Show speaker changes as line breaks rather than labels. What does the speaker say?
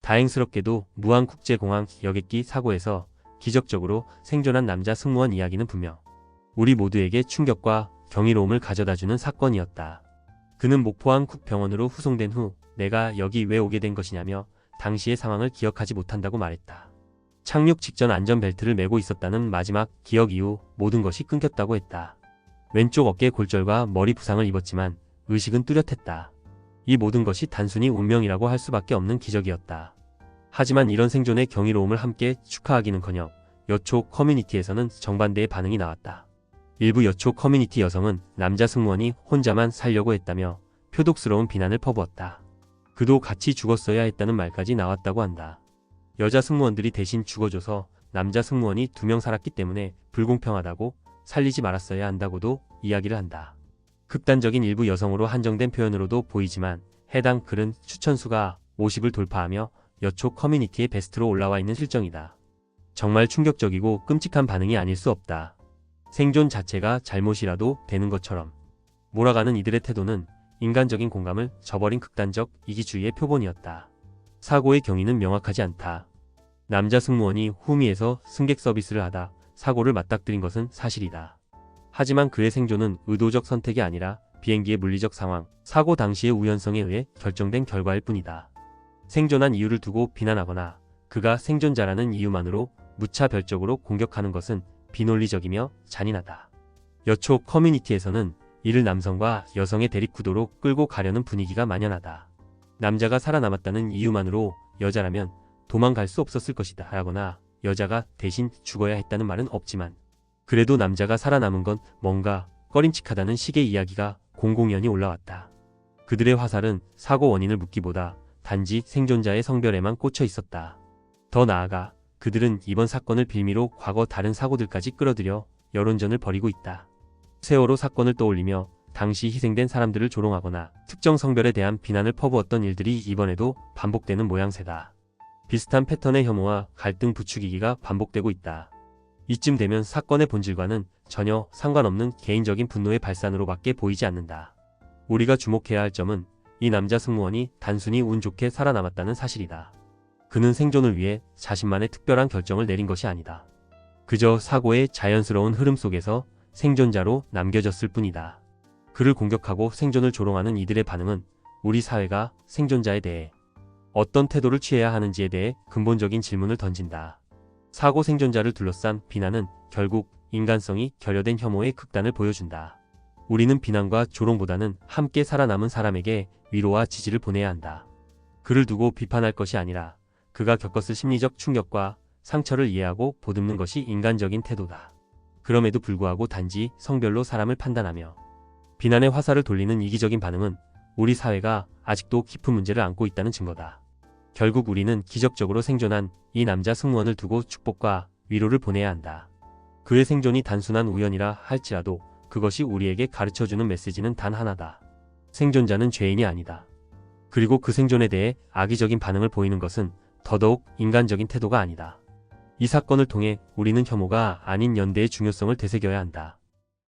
다행스럽게도 무안국제공항 여객기 사고에서 기적적으로 생존한 남자 승무원 이야기는 분명 우리 모두에게 충격과 경이로움을 가져다주는 사건이었다. 그는 목포항국병원으로 후송된 후 내가 여기 왜 오게 된 것이냐며 당시의 상황을 기억하지 못한다고 말했다. 착륙 직전 안전벨트를 매고 있었다는 마지막 기억 이후 모든 것이 끊겼다고 했다. 왼쪽 어깨 골절과 머리 부상을 입었지만 의식은 뚜렷했다. 이 모든 것이 단순히 운명이라고 할 수밖에 없는 기적이었다. 하지만 이런 생존의 경이로움을 함께 축하하기는커녕 여초 커뮤니티에서는 정반대의 반응이 나왔다. 일부 여초 커뮤니티 여성은 남자 승무원이 혼자만 살려고 했다며 표독스러운 비난을 퍼부었다. 그도 같이 죽었어야 했다는 말까지 나왔다고 한다. 여자 승무원들이 대신 죽어줘서 남자 승무원이 2명 살았기 때문에 불공평하다고 살리지 말았어야 한다고도 이야기를 한다. 극단적인 일부 여성으로 한정된 표현으로도 보이지만 해당 글은 추천수가 50을 돌파하며 여초 커뮤니티의 베스트로 올라와 있는 실정이다. 정말 충격적이고 끔찍한 반응이 아닐 수 없다. 생존 자체가 잘못이라도 되는 것처럼 몰아가는 이들의 태도는 인간적인 공감을 저버린 극단적 이기주의의 표본이었다. 사고의 경위는 명확하지 않다. 남자 승무원이 후미에서 승객 서비스를 하다 사고를 맞닥뜨린 것은 사실이다. 하지만 그의 생존은 의도적 선택이 아니라 비행기의 물리적 상황, 사고 당시의 우연성에 의해 결정된 결과일 뿐이다. 생존한 이유를 두고 비난하거나 그가 생존자라는 이유만으로 무차별적으로 공격하는 것은 비논리적이며 잔인하다. 여초 커뮤니티에서는 이를 남성과 여성의 대립구도로 끌고 가려는 분위기가 만연하다. 남자가 살아남았다는 이유만으로 여자라면 도망갈 수 없었을 것이다 라거나 여자가 대신 죽어야 했다는 말은 없지만 그래도 남자가 살아남은 건 뭔가 꺼림칙하다는 식의 이야기가 공공연히 올라왔다. 그들의 화살은 사고 원인을 묻기보다 단지 생존자의 성별에만 꽂혀 있었다. 더 나아가 그들은 이번 사건을 빌미로 과거 다른 사고들까지 끌어들여 여론전을 벌이고 있다. 세월호 사건을 떠올리며 당시 희생된 사람들을 조롱하거나 특정 성별에 대한 비난을 퍼부었던 일들이 이번에도 반복되는 모양새다. 비슷한 패턴의 혐오와 갈등 부추기기가 반복되고 있다. 이쯤 되면 사건의 본질과는 전혀 상관없는 개인적인 분노의 발산으로밖에 보이지 않는다. 우리가 주목해야 할 점은 이 남자 승무원이 단순히 운 좋게 살아남았다는 사실이다. 그는 생존을 위해 자신만의 특별한 결정을 내린 것이 아니다. 그저 사고의 자연스러운 흐름 속에서 생존자로 남겨졌을 뿐이다. 그를 공격하고 생존을 조롱하는 이들의 반응은 우리 사회가 생존자에 대해 어떤 태도를 취해야 하는지에 대해 근본적인 질문을 던진다. 사고 생존자를 둘러싼 비난은 결국 인간성이 결여된 혐오의 극단을 보여준다. 우리는 비난과 조롱보다는 함께 살아남은 사람에게 위로와 지지를 보내야 한다. 그를 두고 비판할 것이 아니라 그가 겪었을 심리적 충격과 상처를 이해하고 보듬는 것이 인간적인 태도다. 그럼에도 불구하고 단지 성별로 사람을 판단하며 비난의 화살을 돌리는 이기적인 반응은 우리 사회가 아직도 깊은 문제를 안고 있다는 증거다. 결국 우리는 기적적으로 생존한 이 남자 승무원을 두고 축복과 위로를 보내야 한다. 그의 생존이 단순한 우연이라 할지라도 그것이 우리에게 가르쳐주는 메시지는 단 하나다. 생존자는 죄인이 아니다. 그리고 그 생존에 대해 악의적인 반응을 보이는 것은 더더욱 인간적인 태도가 아니다. 이 사건을 통해 우리는 혐오가 아닌 연대의 중요성을 되새겨야 한다.